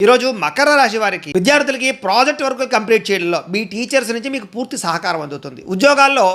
ఈరోజు మకర రాశి వారికి విద్యార్థులకి ప్రాజెక్ట్ వర్క్ కంప్లీట్ చేయడంలో మీ టీచర్స్ నుంచి మీకు పూర్తి సహకారం అందుతుంది. ఉద్యోగాల్లో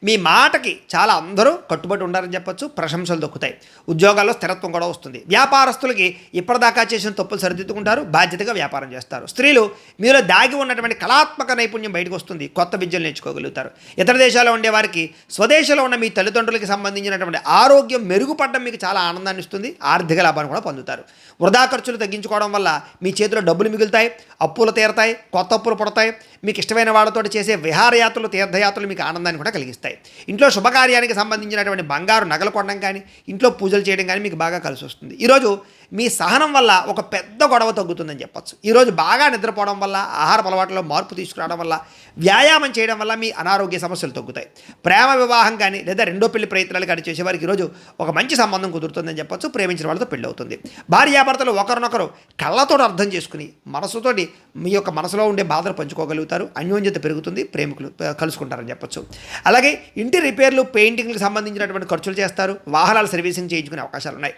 మీ మాటకి చాలా అందరూ కట్టుబడి ఉండాలని చెప్పొచ్చు. ప్రశంసలు దొక్కుతాయి. ఉద్యోగాల్లో స్థిరత్వం కూడా వస్తుంది. వ్యాపారస్తులకి ఇప్పటిదాకా చేసిన తప్పులు సరిదిద్దుకుంటారు. బాధ్యతగా వ్యాపారం చేస్తారు. స్త్రీలు మీలో దాగి ఉన్నటువంటి కళాత్మక నైపుణ్యం బయటకు వస్తుంది. కొత్త విద్యలు నేర్చుకోగలుగుతారు. ఇతర దేశాల్లో ఉండే వారికి స్వదేశంలో ఉన్న మీ తల్లిదండ్రులకి సంబంధించినటువంటి ఆరోగ్యం మెరుగుపడడం మీకు చాలా ఆనందాన్ని ఇస్తుంది. ఆర్థిక లాభాన్ని కూడా పొందుతారు. వృధా ఖర్చులు తగ్గించుకోవడం వల్ల మీ చేతిలో డబ్బులు మిగులుతాయి. అప్పులు తీరతాయి. కొత్త అప్పులు పడతాయి. మీకు ఇష్టమైన వాళ్ళతో చేసే విహారయాత్రలు, తీర్థయాత్రలు మీకు ఆనందాన్ని కూడా కలిగిస్తాయి. ఇంట్లో శుభకార్యానికి సంబంధించినటువంటి బంగారు నగలు కొనడం కానీ, ఇంట్లో పూజలు చేయడం కానీ మీకు బాగా కలిసి వస్తుంది. ఈరోజు మీ సహనం వల్ల ఒక పెద్ద గొడవ తగ్గుతుందని చెప్పొచ్చు. ఈరోజు బాగా నిద్రపోవడం వల్ల, ఆహార అలవాట్లలో మార్పు తీసుకురావడం వల్ల, వ్యాయామం చేయడం వల్ల మీ అనారోగ్య సమస్యలు తగ్గుతాయి. ప్రేమ వివాహం కానీ లేదా రెండో పెళ్లి ప్రయత్నాలు కానీ చేసేవారికి ఈరోజు ఒక మంచి సంబంధం కుదురుతుందని చెప్పొచ్చు. ప్రేమించిన వాళ్ళతో పెళ్ళి అవుతుంది. భార్యాభర్తలు ఒకరినొకరు కళ్ళతో అర్థం చేసుకుని మనసుతోటి మీ యొక్క మనసులో ఉండే బాధలు పంచుకోగలుగుతారు. అన్యోన్యత పెరుగుతుంది. ప్రేమికులు కలుసుకుంటారని చెప్పొచ్చు. అలాగే ఇంటి రిపేర్లు, పెయింటింగ్లకు సంబంధించినటువంటి ఖర్చులు చేస్తారు. వాహనాలు సర్వీసింగ్ చేయించుకునే అవకాశాలు ఉన్నాయి.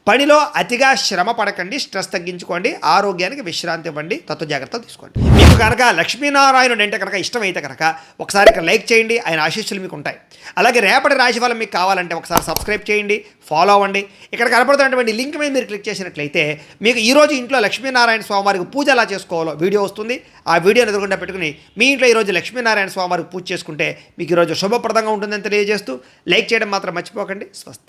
పనిలో అతిగా శ్రమ పడకండి. స్ట్రెస్ తగ్గించుకోండి. ఆరోగ్యానికి విశ్రాంతి ఇవ్వండి. తత్వ జాగ్రత్తలు తీసుకోండి. మీకు కనుక లక్ష్మీనారాయణుడు అంటే కనుక ఇష్టమైతే కనుక ఒకసారి ఇక్కడ లైక్ చేయండి. ఆయన ఆశీస్సులు మీకు ఉంటాయి. అలాగే రేపటి రాశి ఫలం మీకు కావాలంటే ఒకసారి సబ్స్క్రైబ్ చేయండి, ఫాలో అవ్వండి. ఇక్కడ కనపడుతున్నటువంటి లింక్ మీద మీరు క్లిక్ చేసినట్లయితే మీకు ఈరోజు ఇంట్లో లక్ష్మీనారాయణ స్వామివారికి పూజ ఎలా చేసుకోవాలో వీడియో వస్తుంది. ఆ వీడియోని ఎదురుగుండా పెట్టుకుని మీ ఇంట్లో ఈరోజు లక్ష్మీనారాయణ స్వామివారికి పూజ చేసుకుంటే మీకు ఈరోజు శుభప్రదంగా ఉంటుందని తెలియజేస్తూ లైక్ చేయడం మాత్రం మర్చిపోకండి. స్వస్తి.